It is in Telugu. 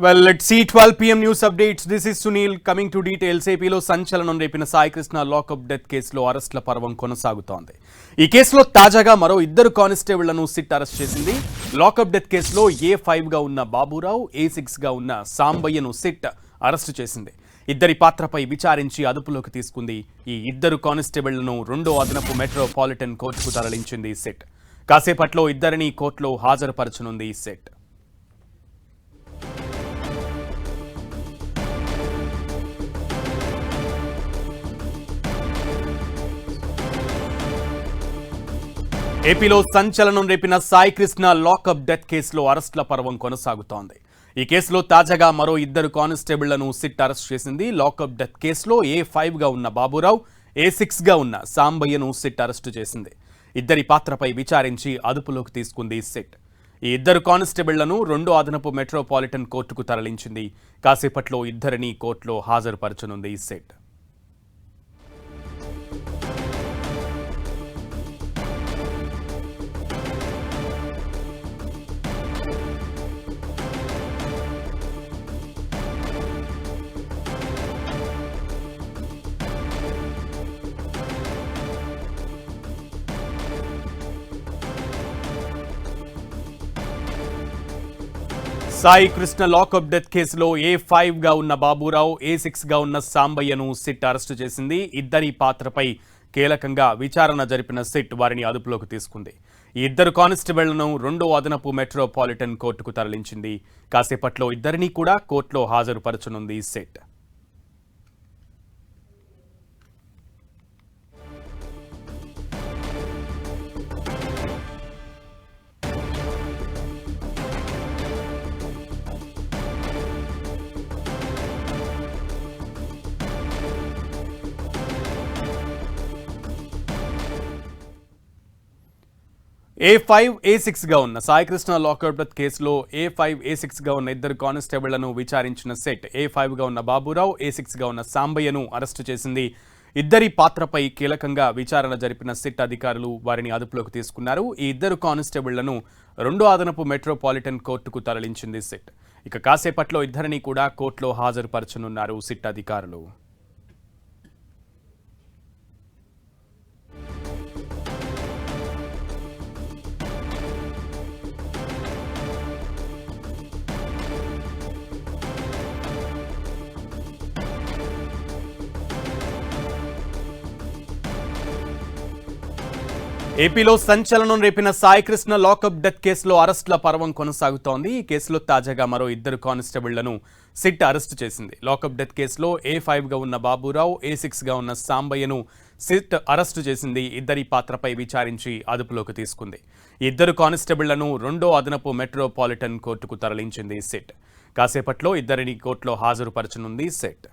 Well, let's see 12 p.m. news updates. This is Sunil coming to details. ఏపీలో సంచలనం రేపిన సాయి కృష్ణ లాకప్ డెత్ కేసులో అరెస్టుల పర్వం కొనసాగుతోంది. ఈ కేసులో తాజాగా మరో ఇద్దరు కానిస్టేబుళ్లను సిట్ అరెస్ట్ చేసింది. లాకప్ డెత్ కేసులో A5 గా ఉన్న బాబురావు, A6 గా ఉన్న సాంబయ్యను సిట్ అరెస్టు చేసింది. ఇద్దరి పాత్రపై విచారించి అదుపులోకి తీసుకుంది. ఈ ఇద్దరు కానిస్టేబుళ్లను రెండో అదనపు మెట్రోపాలిటన్ కోర్టుకు తరలించింది సిట్. కాసేపట్లో ఇద్దరిని కోర్టులో హాజరుపరచనుంది సిట్. ఏపీలో సంచలనం రేపిన సాయి కృష్ణ లాకప్ డెత్ కేసులో అరెస్టుల పర్వం కొనసాగుతోంది. ఈ కేసులో తాజాగా మరో ఇద్దరు కానిస్టేబుళ్లను సిట్ అరెస్ట్ చేసింది. లాకప్ డెత్ కేసులో A5 గా ఉన్న బాబురావు, A6 గా ఉన్న సాంబయ్యను సిట్ అరెస్టు చేసింది. ఇద్దరి పాత్రపై విచారించి అదుపులోకి తీసుకుంది సిట్. ఈ ఇద్దరు కానిస్టేబుళ్లను రెండో అదనపు మెట్రోపాలిటన్ కోర్టుకు తరలించింది. కాసేపట్లో ఇద్దరిని కోర్టులో హాజరుపరచనుంది SIT. Sai Krishna lockup death కేసులో A5 గా ఉన్న బాబురావు, A6 గా ఉన్న సాంబయ్యను సిట్ అరెస్టు చేసింది. ఇద్దరి పాత్రపై కీలకంగా విచారణ జరిపిన సిట్ వారిని అదుపులోకి తీసుకుంది. ఈ ఇద్దరు కానిస్టేబుళ్లను రెండో అదనపు మెట్రోపాలిటన్ కోర్టుకు తరలించింది. కాసేపట్లో ఇద్దరిని కూడా కోర్టులో హాజరుపరచనుంది సిట్. A5, A6 గా ఉన్న సాయి కృష్ణ లాకప్ డెత్ కేసులో A5, A6 గా ఉన్న ఇద్దరు కానిస్టేబుళ్లను విచారించిన సెట్ A5 గా ఉన్న బాబురావు, A6 గా ఉన్న సాంబయ్యను అరెస్టు చేసింది. ఇద్దరి పాత్రపై కీలకంగా విచారణ జరిపిన సిట్ అధికారులు వారిని అదుపులోకి తీసుకున్నారు. ఈ ఇద్దరు కానిస్టేబుళ్లను రెండో అదనపు మెట్రోపాలిటన్ కోర్టుకు తరలించింది సిట్. ఇక కాసేపట్లో ఇద్దరిని కూడా కోర్టులో హాజరుపరచనున్నారు సిట్ అధికారులు. ఏపీలో సంచలనం రేపిన సాయి కృష్ణ లాకప్ డెత్ కేసులో అరెస్టుల పర్వం కొనసాగుతోంది. ఈ కేసులో తాజాగా మరో ఇద్దరు కానిస్టేబుళ్లను సిట్ అరెస్టు చేసింది. లాకప్ డెత్ కేసులో A5 గా ఉన్న బాబురావు, A6 గా ఉన్న సాంబయ్యను సిట్ అరెస్టు చేసింది. ఇద్దరి పాత్రపై విచారించి అదుపులోకి తీసుకుంది. ఇద్దరు కానిస్టేబుళ్లను రెండో అదనపు మెట్రోపాలిటన్ కోర్టుకు తరలించింది సిట్. కాసేపట్లో ఇద్దరిని కోర్టులో హాజరుపరచనుంది సిట్.